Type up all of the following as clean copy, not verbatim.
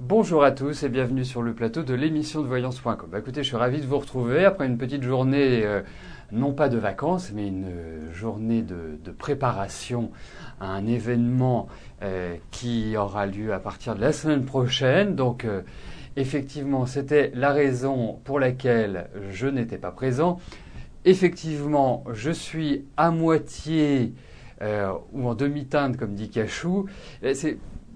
Bonjour à tous et bienvenue sur le plateau de l'émission de voyance.com. Écoutez, je suis ravi de vous retrouver après une petite journée, non pas de vacances, mais une journée de préparation à un événement qui aura lieu à partir de la semaine prochaine. Donc, effectivement, c'était la raison pour laquelle je n'étais pas présent. Effectivement, je suis à moitié ou en demi-teinte, comme dit Cachou.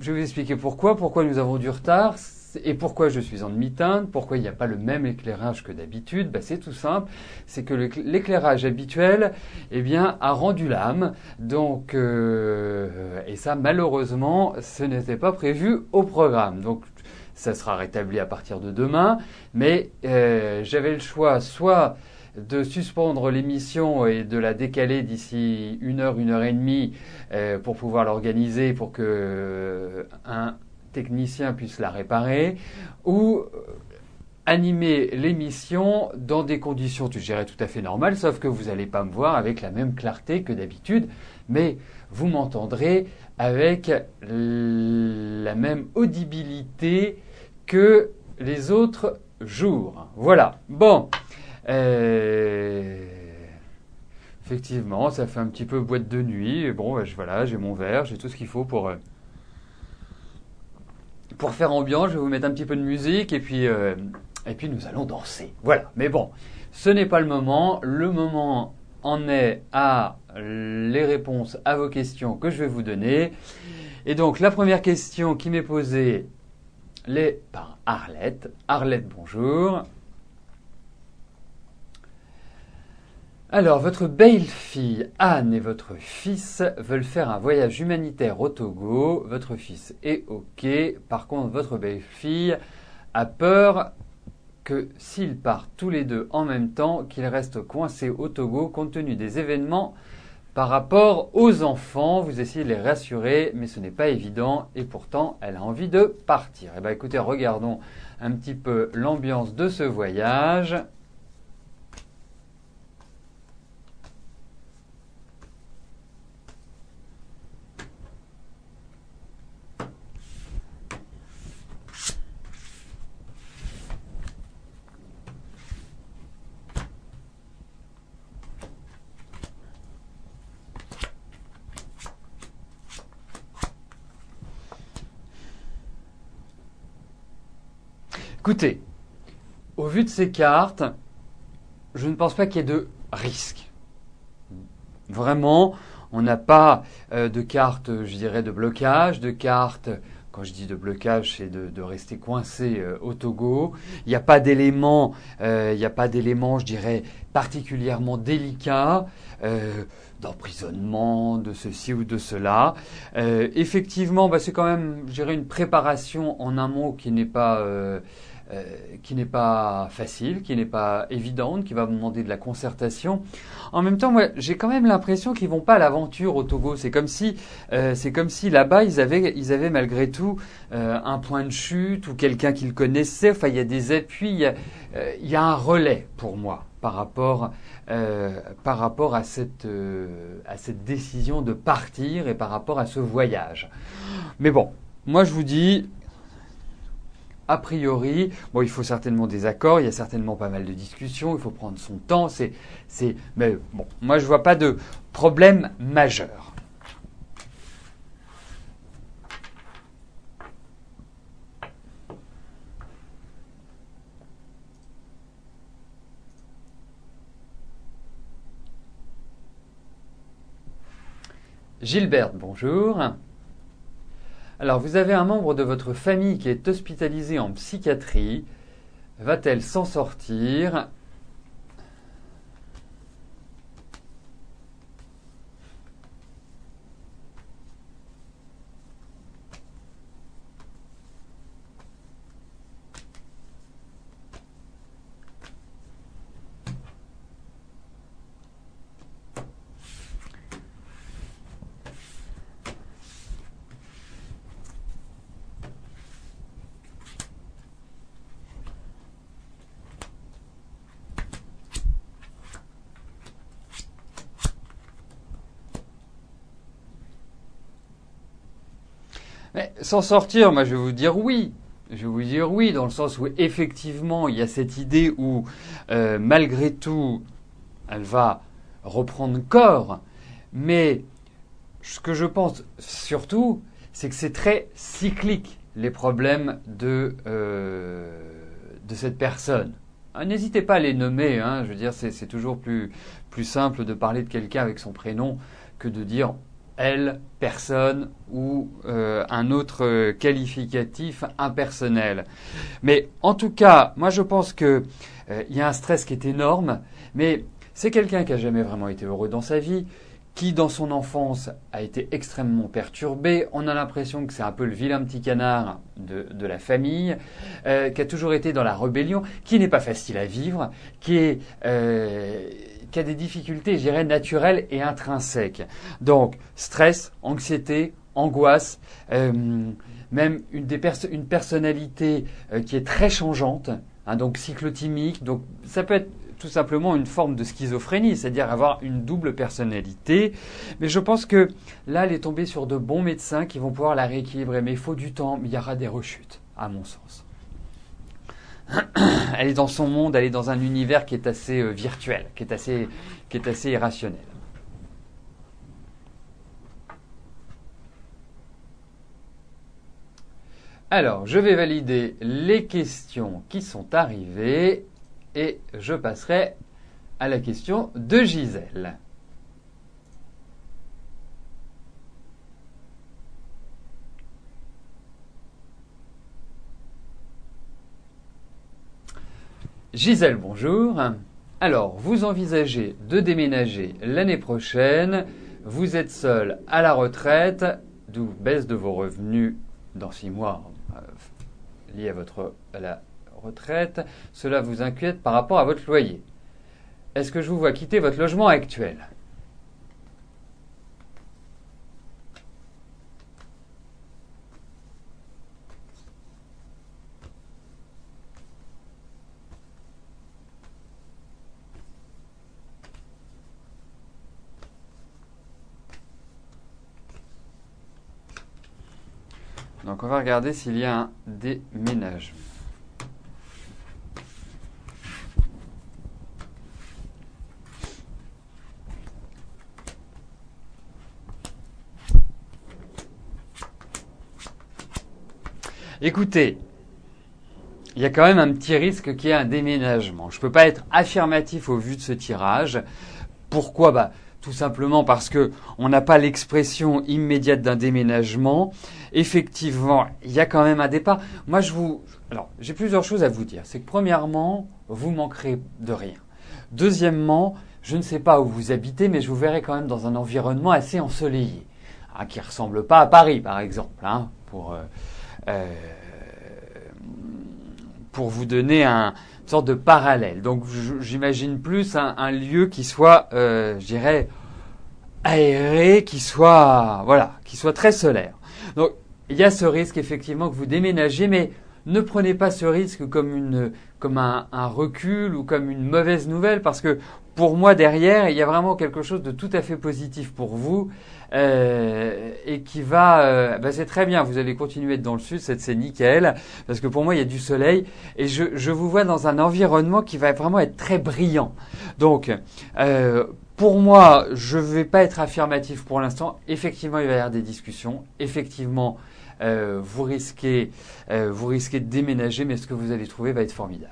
Je vais vous expliquer pourquoi nous avons du retard et pourquoi je suis en demi-teinte, pourquoi il n'y a pas le même éclairage que d'habitude. C'est tout simple, c'est que l'éclairage habituel, a rendu l'âme. Donc, et ça, malheureusement, ce n'était pas prévu au programme. Donc, ça sera rétabli à partir de demain. Mais j'avais le choix, soit de suspendre l'émission et de la décaler d'ici une heure et demie pour pouvoir l'organiser pour que un technicien puisse la réparer, ou animer l'émission dans des conditions, je dirais, tout à fait normales, sauf que vous n'allez pas me voir avec la même clarté que d'habitude, mais vous m'entendrez avec la même audibilité que les autres jours. Voilà. Bon. Effectivement, ça fait un petit peu boîte de nuit. Et bon, voilà, j'ai mon verre, j'ai tout ce qu'il faut pour faire ambiance. Je vais vous mettre un petit peu de musique et puis nous allons danser. Voilà. Mais bon, ce n'est pas le moment. Le moment en est à les réponses à vos questions que je vais vous donner. Et donc, la première question qui m'est posée par Arlette. Arlette, bonjour. Alors, votre belle-fille Anne et votre fils veulent faire un voyage humanitaire au Togo. Votre fils est OK. Par contre, votre belle-fille a peur que s'ils partent tous les deux en même temps, qu'ils restent coincés au Togo compte tenu des événements par rapport aux enfants. Vous essayez de les rassurer, mais ce n'est pas évident et pourtant, elle a envie de partir. Écoutez, regardons un petit peu l'ambiance de ce voyage. Écoutez, au vu de ces cartes, je ne pense pas qu'il y ait de risque. Vraiment, on n'a pas de carte, je dirais, de blocage, de carte, quand je dis de blocage, c'est de rester coincé au Togo. Il n'y a pas d'éléments, je dirais, particulièrement délicats, d'emprisonnement, de ceci ou de cela. Effectivement, c'est quand même, je dirais, une préparation en amont qui n'est pas facile, qui n'est pas évidente, qui va me demander de la concertation. En même temps, moi, j'ai quand même l'impression qu'ils vont pas à l'aventure au Togo. C'est comme si là-bas ils avaient malgré tout un point de chute ou quelqu'un qu'ils connaissaient. Enfin, il y a des appuis, il y a un relais pour moi par rapport à cette décision de partir et par rapport à ce voyage. Mais bon, moi je vous dis. A priori, il faut certainement des accords, il y a certainement pas mal de discussions, il faut prendre son temps, mais bon, moi je vois pas de problème majeur. Gilberte, bonjour. Alors, vous avez un membre de votre famille qui est hospitalisé en psychiatrie. Va-t-elle s'en sortir ? Mais s'en sortir, moi je vais vous dire oui. Je vais vous dire oui, dans le sens où effectivement, il y a cette idée où, malgré tout, elle va reprendre corps. Mais ce que je pense surtout, c'est que c'est très cyclique, les problèmes de cette personne. N'hésitez pas à les nommer, hein, je veux dire, c'est toujours plus simple de parler de quelqu'un avec son prénom que de dire elle, personne ou un autre qualificatif impersonnel. Mais en tout cas, moi je pense que il y a un stress qui est énorme, mais c'est quelqu'un qui a jamais vraiment été heureux dans sa vie, qui dans son enfance a été extrêmement perturbé. On a l'impression que c'est un peu le vilain petit canard de la famille, qui a toujours été dans la rébellion, qui n'est pas facile à vivre, qui a des difficultés, je dirais, naturelles et intrinsèques. Donc, stress, anxiété, angoisse, même une personnalité qui est très changeante, hein, donc cyclotimique. Donc, ça peut être tout simplement une forme de schizophrénie, c'est-à-dire avoir une double personnalité. Mais je pense que là, elle est tombée sur de bons médecins qui vont pouvoir la rééquilibrer. Mais il faut du temps, mais il y aura des rechutes, à mon sens. Elle est dans son monde, elle est dans un univers qui est assez virtuel, qui est assez irrationnel. Alors, je vais valider les questions qui sont arrivées et je passerai à la question de Gisèle. Gisèle, bonjour. Alors, vous envisagez de déménager l'année prochaine. Vous êtes seul à la retraite, d'où baisse de vos revenus dans 6 mois liés à la retraite. Cela vous inquiète par rapport à votre loyer. Est-ce que je vous vois quitter votre logement actuel ? Donc on va regarder s'il y a un déménagement. Écoutez, il y a quand même un petit risque qu'il y ait un déménagement. Je ne peux pas être affirmatif au vu de ce tirage. Pourquoi ? Tout simplement parce que on n'a pas l'expression immédiate d'un déménagement. Effectivement, il y a quand même un départ. Alors, j'ai plusieurs choses à vous dire. C'est que premièrement, vous manquerez de rien. Deuxièmement, je ne sais pas où vous habitez, mais je vous verrai quand même dans un environnement assez ensoleillé, hein, qui ressemble pas à Paris, par exemple, hein, pour vous donner une sorte de parallèle. Donc j'imagine plus un lieu qui soit, je dirais, aéré, qui soit très solaire. Donc il y a ce risque effectivement que vous déménagez, mais ne prenez pas ce risque comme un recul ou comme une mauvaise nouvelle, parce que pour moi derrière il y a vraiment quelque chose de tout à fait positif pour vous. Et qui va, c'est très bien, vous allez continuer à être dans le sud, c'est nickel, parce que pour moi il y a du soleil et je vous vois dans un environnement qui va vraiment être très brillant. Donc pour moi, je ne vais pas être affirmatif pour l'instant. Effectivement, il va y avoir des discussions. Effectivement, vous risquez de déménager, mais ce que vous allez trouver va être formidable.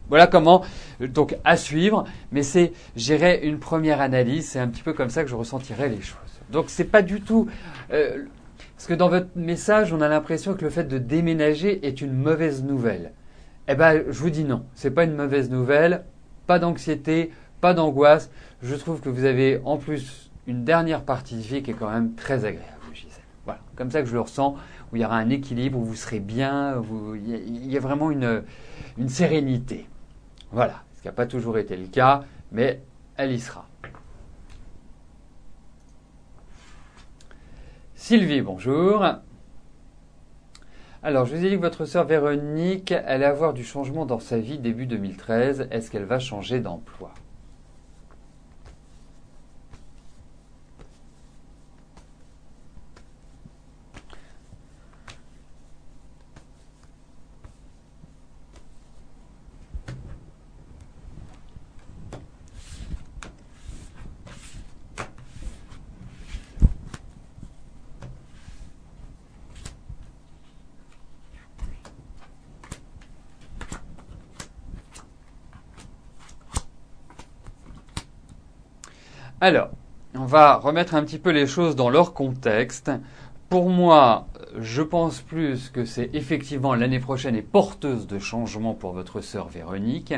Voilà comment, donc à suivre, mais c'est, je dirais, une première analyse, c'est un petit peu comme ça que je ressentirais les choses. Donc c'est pas du tout, parce que dans votre message, on a l'impression que le fait de déménager est une mauvaise nouvelle. Eh ben, je vous dis non, c'est pas une mauvaise nouvelle, pas d'anxiété, pas d'angoisse. Je trouve que vous avez en plus une dernière partie de vie qui est quand même très agréable, Gisèle. Voilà, comme ça que je le ressens, où il y aura un équilibre, où vous serez bien, il y a vraiment une sérénité. Voilà, ce qui n'a pas toujours été le cas, mais elle y sera. Sylvie, bonjour. Alors, je vous ai dit que votre sœur Véronique allait avoir du changement dans sa vie début 2013. Est-ce qu'elle va changer d'emploi ? Alors, on va remettre un petit peu les choses dans leur contexte. Pour moi, je pense plus que c'est effectivement l'année prochaine est porteuse de changements pour votre sœur Véronique,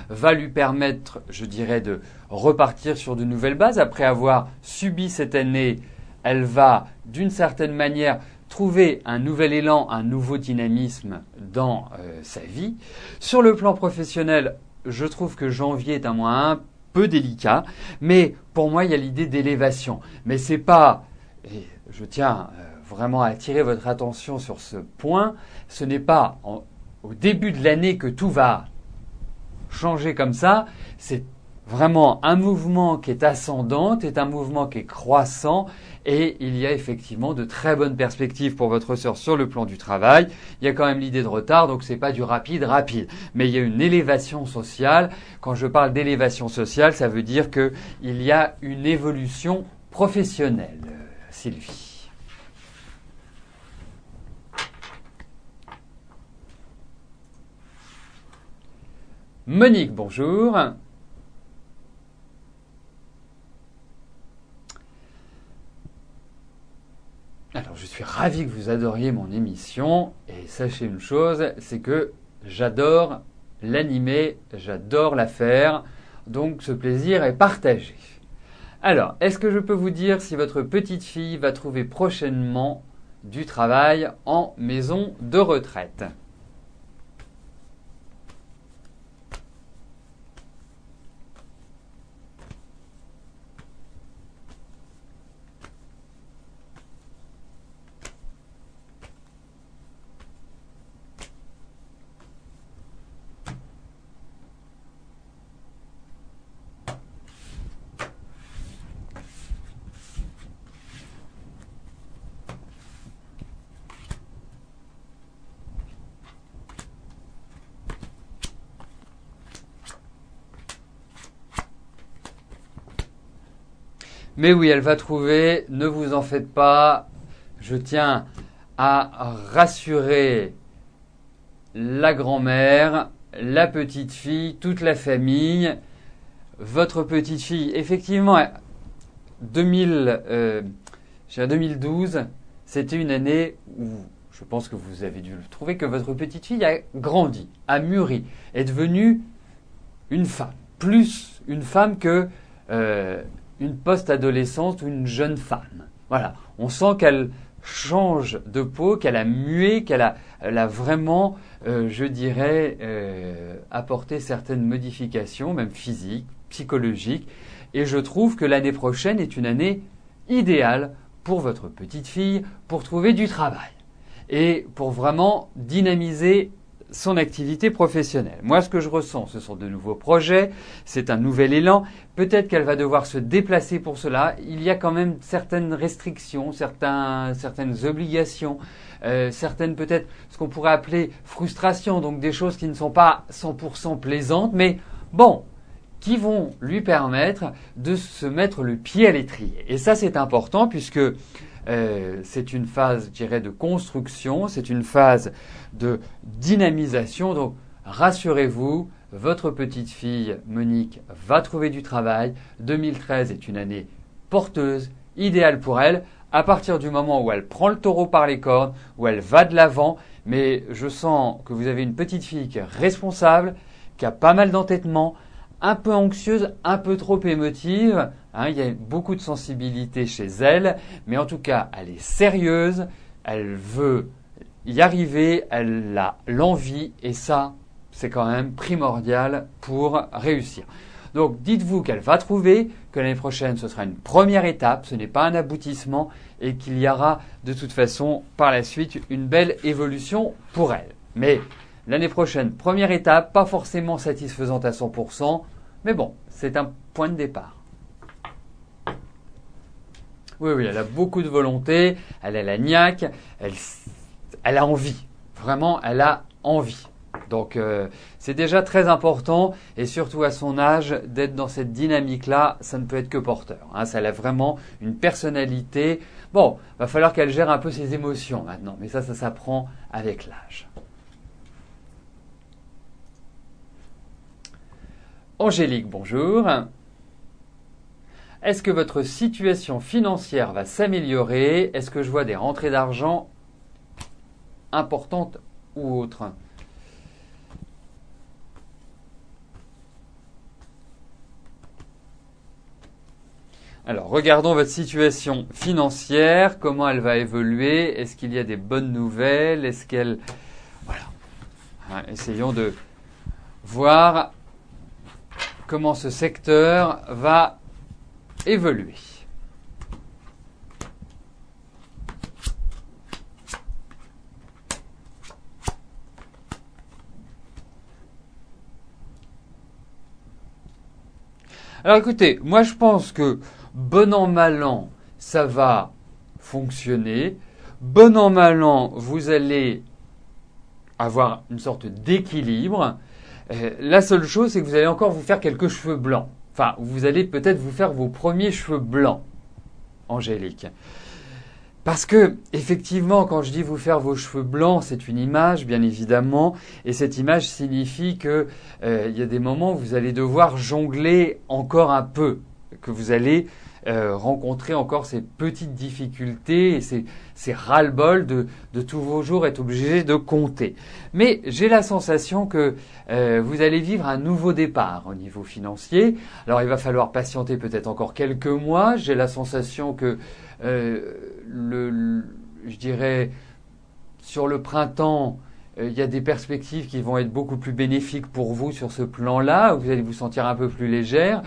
va lui permettre, je dirais, de repartir sur de nouvelles bases. Après avoir subi cette année, elle va, d'une certaine manière, trouver un nouvel élan, un nouveau dynamisme dans sa vie. Sur le plan professionnel, je trouve que janvier est un mois un peu délicat, mais pour moi, il y a l'idée d'élévation. Mais c'est pas, et je tiens vraiment à attirer votre attention sur ce point, ce n'est pas au début de l'année que tout va changer comme ça, c'est vraiment un mouvement qui est ascendant, c'est un mouvement qui est croissant et il y a effectivement de très bonnes perspectives pour votre sœur sur le plan du travail. Il y a quand même l'idée de retard, donc c'est pas du rapide, mais il y a une élévation sociale. Quand je parle d'élévation sociale, ça veut dire qu'il y a une évolution professionnelle, Sylvie. Monique, bonjour. Alors, je suis ravi que vous adoriez mon émission et sachez une chose, c'est que j'adore l'animer, j'adore la faire, donc ce plaisir est partagé. Alors, est-ce que je peux vous dire si votre petite fille va trouver prochainement du travail en maison de retraite ? Mais oui, elle va trouver, ne vous en faites pas. Je tiens à rassurer la grand-mère, la petite fille, toute la famille. Votre petite fille, effectivement, 2012, c'était une année où je pense que vous avez dû le trouver, que votre petite fille a grandi, a mûri, est devenue une femme. Plus une femme que une post-adolescente ou une jeune femme. Voilà, on sent qu'elle change de peau, qu'elle a mué, elle a vraiment, je dirais, apporté certaines modifications, même physiques, psychologiques. Et je trouve que l'année prochaine est une année idéale pour votre petite fille, pour trouver du travail et pour vraiment dynamiser son activité professionnelle. Moi, ce que je ressens, ce sont de nouveaux projets, c'est un nouvel élan. Peut-être qu'elle va devoir se déplacer pour cela. Il y a quand même certaines restrictions, certaines obligations, certaines peut-être ce qu'on pourrait appeler frustrations, donc des choses qui ne sont pas 100% plaisantes, mais bon, qui vont lui permettre de se mettre le pied à l'étrier. Et ça, c'est important puisque c'est une phase, je dirais, de construction, c'est une phase de dynamisation. Donc, rassurez-vous, votre petite fille, Monique, va trouver du travail. 2013 est une année porteuse, idéale pour elle, à partir du moment où elle prend le taureau par les cornes, où elle va de l'avant. Mais je sens que vous avez une petite fille qui est responsable, qui a pas mal d'entêtement, un peu anxieuse, un peu trop émotive. Il y a beaucoup de sensibilité chez elle, mais en tout cas, elle est sérieuse, elle veut y arriver, elle a l'envie, et ça, c'est quand même primordial pour réussir. Donc, dites-vous qu'elle va trouver, que l'année prochaine, ce sera une première étape, ce n'est pas un aboutissement, et qu'il y aura de toute façon, par la suite, une belle évolution pour elle. Mais l'année prochaine, première étape, pas forcément satisfaisante à 100%, mais bon, c'est un point de départ. Oui, elle a beaucoup de volonté, elle a la niaque, elle a envie. Vraiment, elle a envie. Donc, c'est déjà très important, et surtout à son âge, d'être dans cette dynamique-là, ça ne peut être que porteur. Ça a vraiment une personnalité. Bon, va falloir qu'elle gère un peu ses émotions maintenant, mais ça s'apprend avec l'âge. Angélique, bonjour. Est-ce que votre situation financière va s'améliorer? Est-ce que je vois des rentrées d'argent importantes ou autres? Alors, regardons votre situation financière, comment elle va évoluer, est-ce qu'il y a des bonnes nouvelles, est-ce qu'elle... Voilà. Hein, essayons de voir comment ce secteur va évoluer. Alors écoutez, moi je pense que bon an mal an, ça va fonctionner. Bon an mal an, vous allez avoir une sorte d'équilibre. La seule chose, c'est que vous allez encore vous faire quelques cheveux blancs. Enfin, vous allez peut-être vous faire vos premiers cheveux blancs, Angélique. Parce que, effectivement, quand je dis vous faire vos cheveux blancs, c'est une image, bien évidemment, et cette image signifie que il y a des moments où vous allez devoir jongler encore un peu, que vous allez rencontrer encore ces petites difficultés et ces ras-le-bol de tous vos jours être obligé de compter. Mais j'ai la sensation que vous allez vivre un nouveau départ au niveau financier. Alors il va falloir patienter peut-être encore quelques mois. J'ai la sensation que je dirais sur le printemps, il y a des perspectives qui vont être beaucoup plus bénéfiques pour vous sur ce plan-là, où vous allez vous sentir un peu plus légère.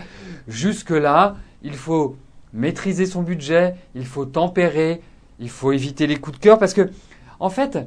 Jusque-là, il faut maîtriser son budget, il faut tempérer, il faut éviter les coups de cœur, parce que, en fait,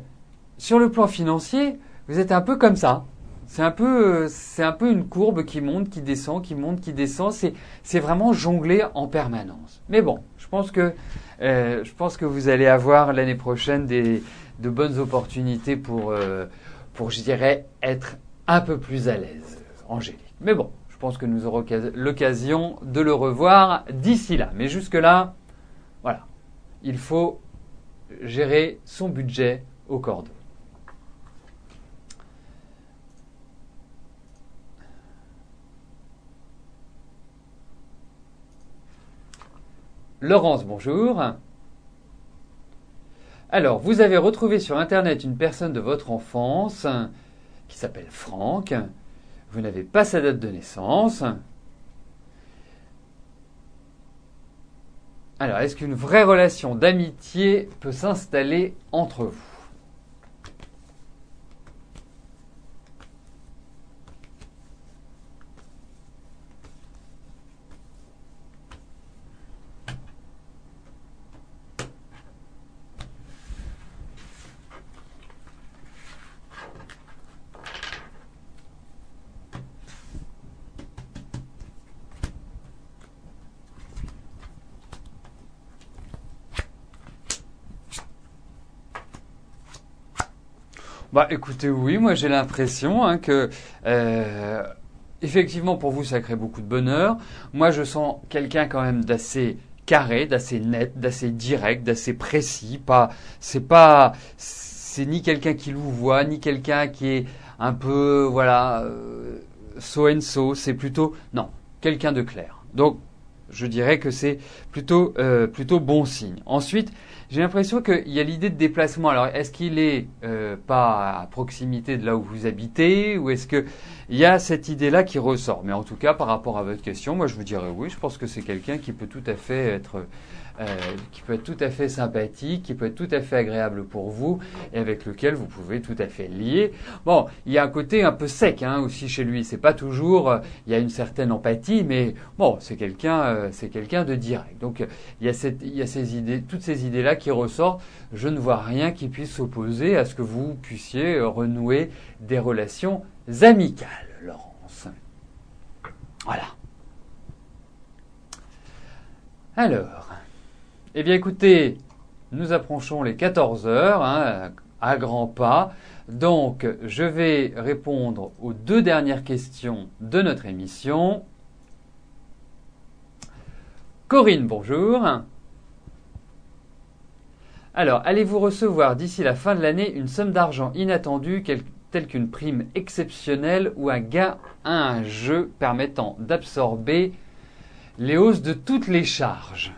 sur le plan financier, vous êtes un peu comme ça. C'est un peu une courbe qui monte, qui descend, qui monte, qui descend. C'est vraiment jongler en permanence. Mais bon, je pense que vous allez avoir l'année prochaine de bonnes opportunités pour, je dirais, être un peu plus à l'aise, Angélique. Mais bon, je pense que nous aurons l'occasion de le revoir d'ici là. Mais jusque-là, voilà, il faut gérer son budget au cordeau. Laurence, bonjour. Alors, vous avez retrouvé sur Internet une personne de votre enfance qui s'appelle Franck. Vous n'avez pas sa date de naissance. Alors, est-ce qu'une vraie relation d'amitié peut s'installer entre vous? Bah écoutez, oui, moi j'ai l'impression que effectivement pour vous ça crée beaucoup de bonheur. Moi je sens quelqu'un quand même d'assez carré, d'assez net, d'assez direct, d'assez précis. C'est ni quelqu'un qui louvoie, ni quelqu'un qui est un peu voilà so and so. C'est plutôt non, quelqu'un de clair. Donc je dirais que c'est plutôt bon signe. Ensuite, j'ai l'impression qu'il y a l'idée de déplacement. Alors, est-ce qu'il est pas à proximité de là où vous habitez, ou est-ce que il y a cette idée-là qui ressort? Mais en tout cas, par rapport à votre question, moi, je vous dirais oui. Je pense que c'est quelqu'un qui peut tout à fait être tout à fait sympathique, qui peut être tout à fait agréable pour vous et avec lequel vous pouvez tout à fait lier. Bon, il y a un côté un peu sec aussi chez lui. C'est pas toujours, il y a une certaine empathie, mais bon, c'est quelqu'un de direct. Donc il y a ces idées, toutes ces idées-là qui ressortent. Je ne vois rien qui puisse s'opposer à ce que vous puissiez renouer des relations amicales, Laurence. Voilà. Alors, eh bien écoutez, nous approchons les 14 heures à grands pas. Donc, je vais répondre aux deux dernières questions de notre émission. Corinne, bonjour. Alors, allez-vous recevoir d'ici la fin de l'année une somme d'argent inattendue telle qu'une prime exceptionnelle ou un gain à un jeu permettant d'absorber les hausses de toutes les charges.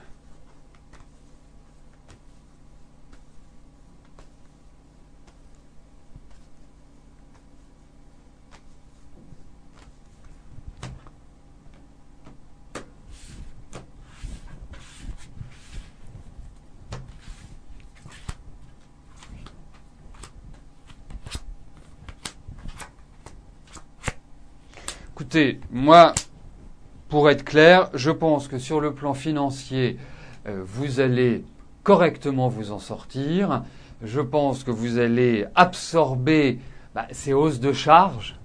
Écoutez, moi, pour être clair, je pense que sur le plan financier, vous allez correctement vous en sortir. Je pense que vous allez absorber ces hausses de charges.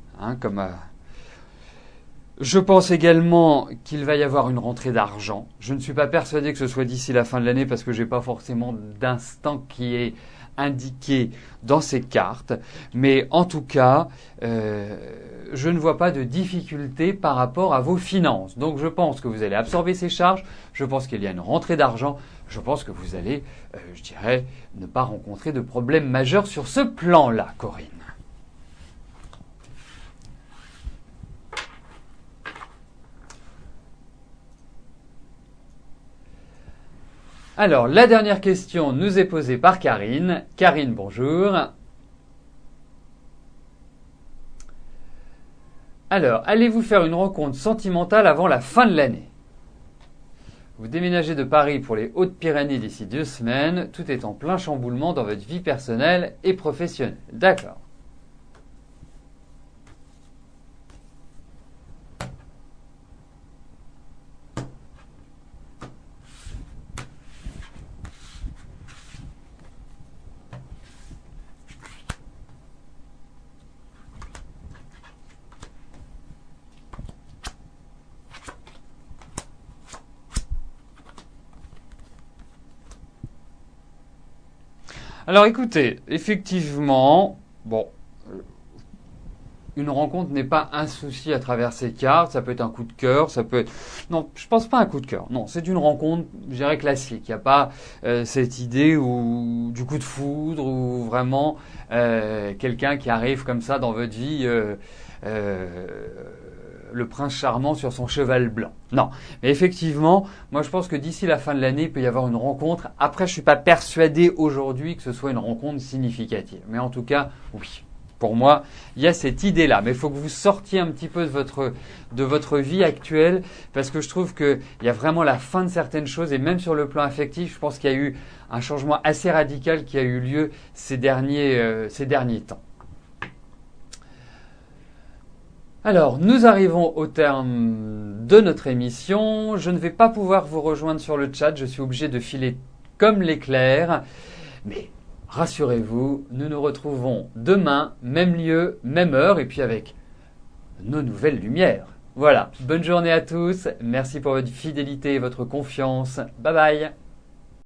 Je pense également qu'il va y avoir une rentrée d'argent. Je ne suis pas persuadé que ce soit d'ici la fin de l'année parce que je n'ai pas forcément d'instant qui est indiqué dans ces cartes. Mais en tout cas, je ne vois pas de difficulté par rapport à vos finances. Donc je pense que vous allez absorber ces charges, je pense qu'il y a une rentrée d'argent, je pense que vous allez, ne pas rencontrer de problème majeur sur ce plan-là, Corinne. Alors, la dernière question nous est posée par Karine. Karine, bonjour. Alors, allez-vous faire une rencontre sentimentale avant la fin de l'année? Vous déménagez de Paris pour les Hautes-Pyrénées d'ici 2 semaines. Tout est en plein chamboulement dans votre vie personnelle et professionnelle. D'accord. Alors écoutez, effectivement, une rencontre n'est pas un souci à travers ces cartes, ça peut être un coup de cœur, ça peut être... Non, je pense pas un coup de cœur, non, c'est une rencontre, je dirais, classique. Il n'y a pas cette idée du coup de foudre ou vraiment quelqu'un qui arrive comme ça dans votre vie, le prince charmant sur son cheval blanc. Non, mais effectivement, moi je pense que d'ici la fin de l'année, il peut y avoir une rencontre. Après, je suis pas persuadé aujourd'hui que ce soit une rencontre significative. Mais en tout cas, oui. Pour moi, il y a cette idée-là. Mais il faut que vous sortiez un petit peu de votre vie actuelle parce que je trouve qu'il y a vraiment la fin de certaines choses et même sur le plan affectif, je pense qu'il y a eu un changement assez radical qui a eu lieu ces derniers temps. Alors, nous arrivons au terme de notre émission. Je ne vais pas pouvoir vous rejoindre sur le chat. Je suis obligé de filer comme l'éclair. Mais rassurez-vous, nous nous retrouvons demain, même lieu, même heure, et puis avec nos nouvelles lumières. Voilà, bonne journée à tous. Merci pour votre fidélité et votre confiance. Bye bye.